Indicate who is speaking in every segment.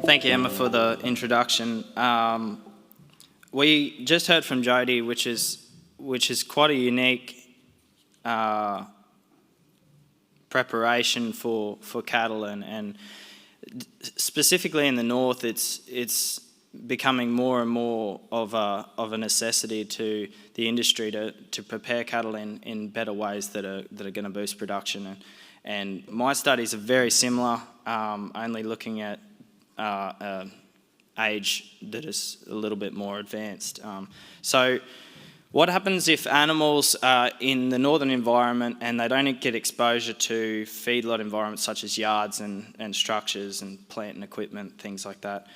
Speaker 1: Thank you, Emma, for the introduction. We just heard from Jody, which is quite a unique preparation for cattle, and specifically in the north, it's becoming more and more of a necessity to the industry to prepare cattle in better ways that are going to boost production. And my studies are very similar, only looking at age that is a little bit more advanced. So what happens if animals are in the northern environment and they don't get exposure to feedlot environments such as yards and structures and plant and equipment, things like that,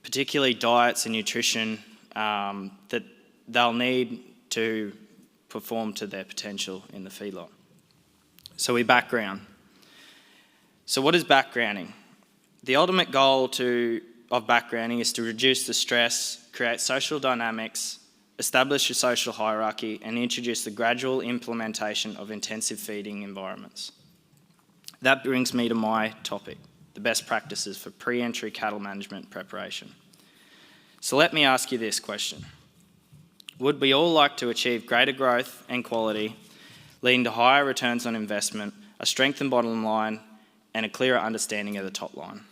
Speaker 1: particularly diets and nutrition that they'll need to perform to their potential in the feedlot. So we background. So what is backgrounding? The ultimate goal of backgrounding is to reduce the stress, create social dynamics, establish a social hierarchy, and introduce the gradual implementation of intensive feeding environments. That brings me to my topic, the best practices for pre-entry cattle management preparation. So let me ask you this question. Would we all like to achieve greater growth and quality, leading to higher returns on investment, a strengthened bottom line, and a clearer understanding of the top line?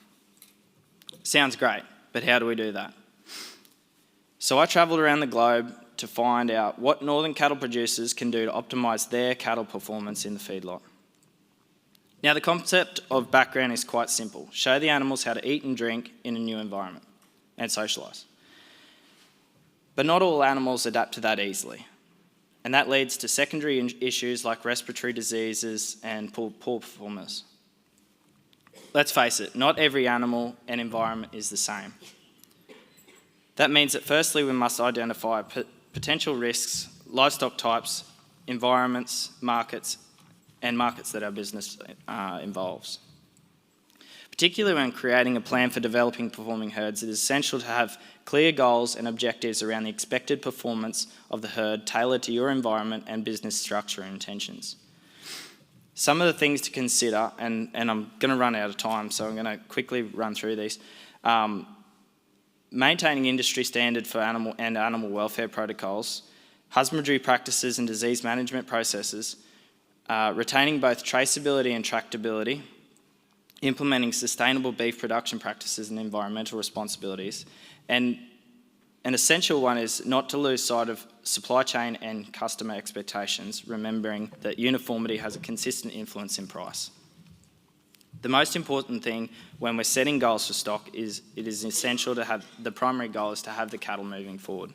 Speaker 1: Sounds great, but how do we do that? So I travelled around the globe to find out what northern cattle producers can do to optimise their cattle performance in the feedlot. Now, the concept of background is quite simple. Show the animals how to eat and drink in a new environment and socialise. But not all animals adapt to that easily. And that leads to secondary issues like respiratory diseases and poor performers. Let's face it, not every animal and environment is the same. That means that firstly we must identify potential risks, livestock types, environments, markets that our business involves. Particularly when creating a plan for developing performing herds, it is essential to have clear goals and objectives around the expected performance of the herd tailored to your environment and business structure and intentions. Some of the things to consider, and I'm going to run out of time, so I'm going to quickly run through these. Maintaining industry standard for animal welfare protocols, husbandry practices and disease management processes, retaining both traceability and tractability, implementing sustainable beef production practices and environmental responsibilities, and an essential one is not to lose sight of supply chain and customer expectations, remembering that uniformity has a consistent influence in price. The most important thing when we're setting goals for stock is it is essential to have, the primary goal is to have the cattle moving forward.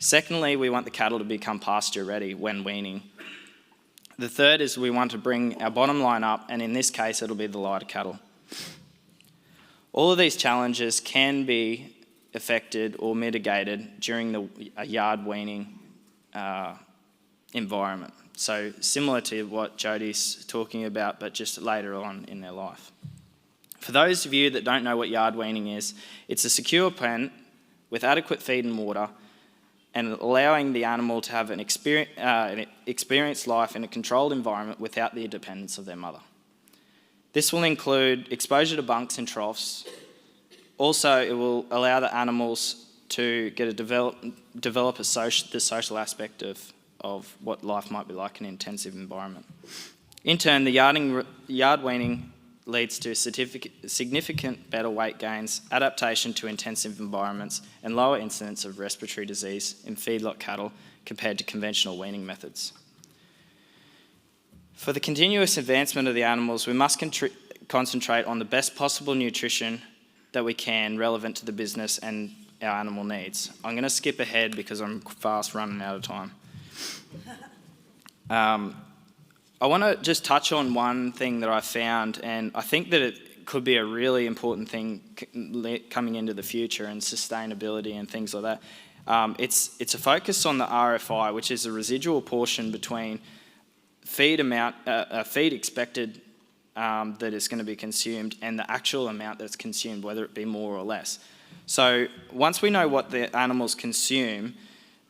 Speaker 1: Secondly, we want the cattle to become pasture ready when weaning. The third is we want to bring our bottom line up, and in this case it'll be the lighter cattle. All of these challenges can be affected or mitigated during a yard weaning environment. So similar to what Jody's talking about, but just later on in their life. For those of you that don't know what yard weaning is, it's a secure pen with adequate feed and water and allowing the animal to have an experienced life in a controlled environment without the dependence of their mother. This will include exposure to bunks and troughs. Also, it will allow the animals to get develop the social aspect of what life might be like in an intensive environment. In turn, the yard weaning leads to significant better weight gains, adaptation to intensive environments, and lower incidence of respiratory disease in feedlot cattle compared to conventional weaning methods. For the continuous advancement of the animals, we must concentrate on the best possible nutrition that we can relevant to the business and our animal needs. I'm going to skip ahead because I'm fast running out of time. I want to just touch on one thing that I found, and I think that it could be a really important thing coming into the future and sustainability and things like that. It's a focus on the RFI, which is a residual portion between feed expected that is going to be consumed and the actual amount that's consumed, whether it be more or less. So once we know what the animals consume,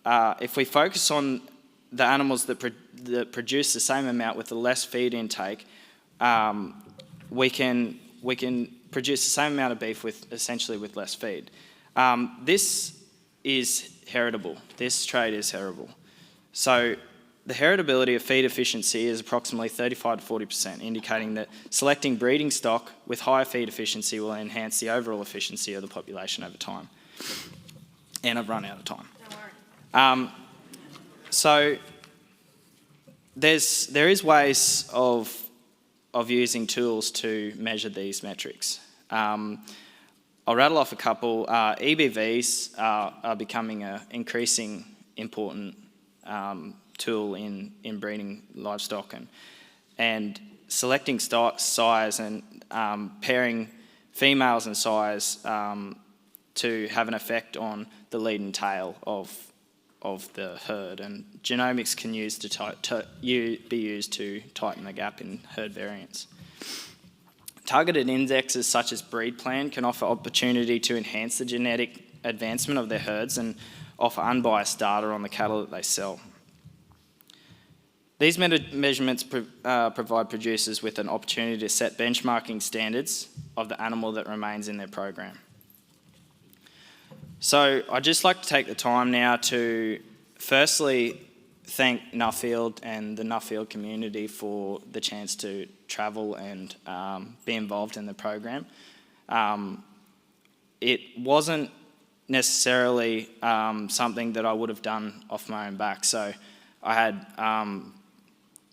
Speaker 1: if we focus on the animals that produce the same amount with the less feed intake, we can produce the same amount of beef essentially with less feed. This is heritable. This trait is heritable. So the heritability of feed efficiency is approximately 35 to 40%, indicating that selecting breeding stock with higher feed efficiency will enhance the overall efficiency of the population over time. And I've run out of time.
Speaker 2: Don't worry.
Speaker 1: So there is ways of using tools to measure these metrics. I'll rattle off a couple. EBVs are becoming an increasing important tool in breeding livestock, and selecting size and pairing females and size to have an effect on the lead and tail of the herd, and genomics can be used to tighten the gap in herd variance. Targeted indexes such as breed plan can offer opportunity to enhance the genetic advancement of their herds and offer unbiased data on the cattle that they sell. These measurements provide producers with an opportunity to set benchmarking standards of the animal that remains in their program. So I'd just like to take the time now to firstly thank Nuffield and the Nuffield community for the chance to travel and be involved in the program. It wasn't necessarily something that I would have done off my own back. So I had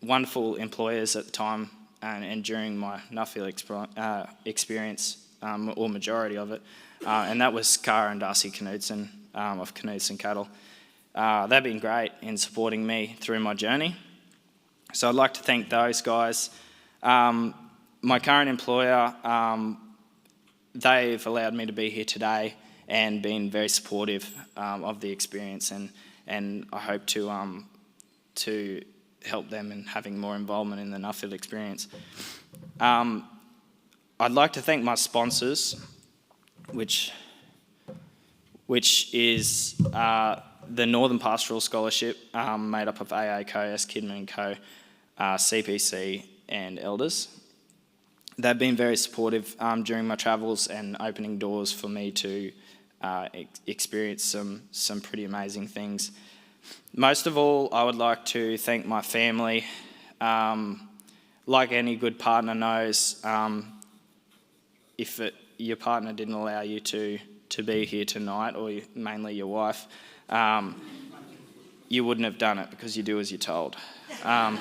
Speaker 1: wonderful employers at the time and during my Nuffield experience, or majority of it, and that was Cara and Darcy Knudsen of Knudsen Cattle. They've been great in supporting me through my journey. So I'd like to thank those guys. My current employer, they've allowed me to be here today and been very supportive of the experience, and I hope to help them in having more involvement in the Nuffield experience. I'd like to thank my sponsors, which is the Northern Pastoral Scholarship, made up of AA, COS, Kidman & Co, CPC and Elders. They've been very supportive during my travels and opening doors for me to experience some pretty amazing things. Most of all, I would like to thank my family. Like any good partner knows, if your partner didn't allow you to be here tonight, or mainly your wife, you wouldn't have done it, because you do as you're told. I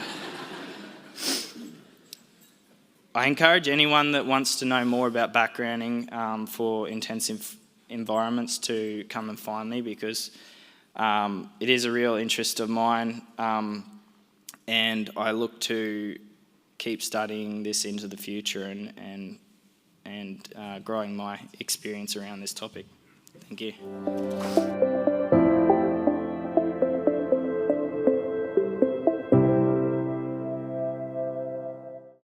Speaker 1: encourage anyone that wants to know more about backgrounding for intensive environments to come and find me, because it is a real interest of mine, and I look to keep studying this into the future and growing my experience around this topic. Thank you.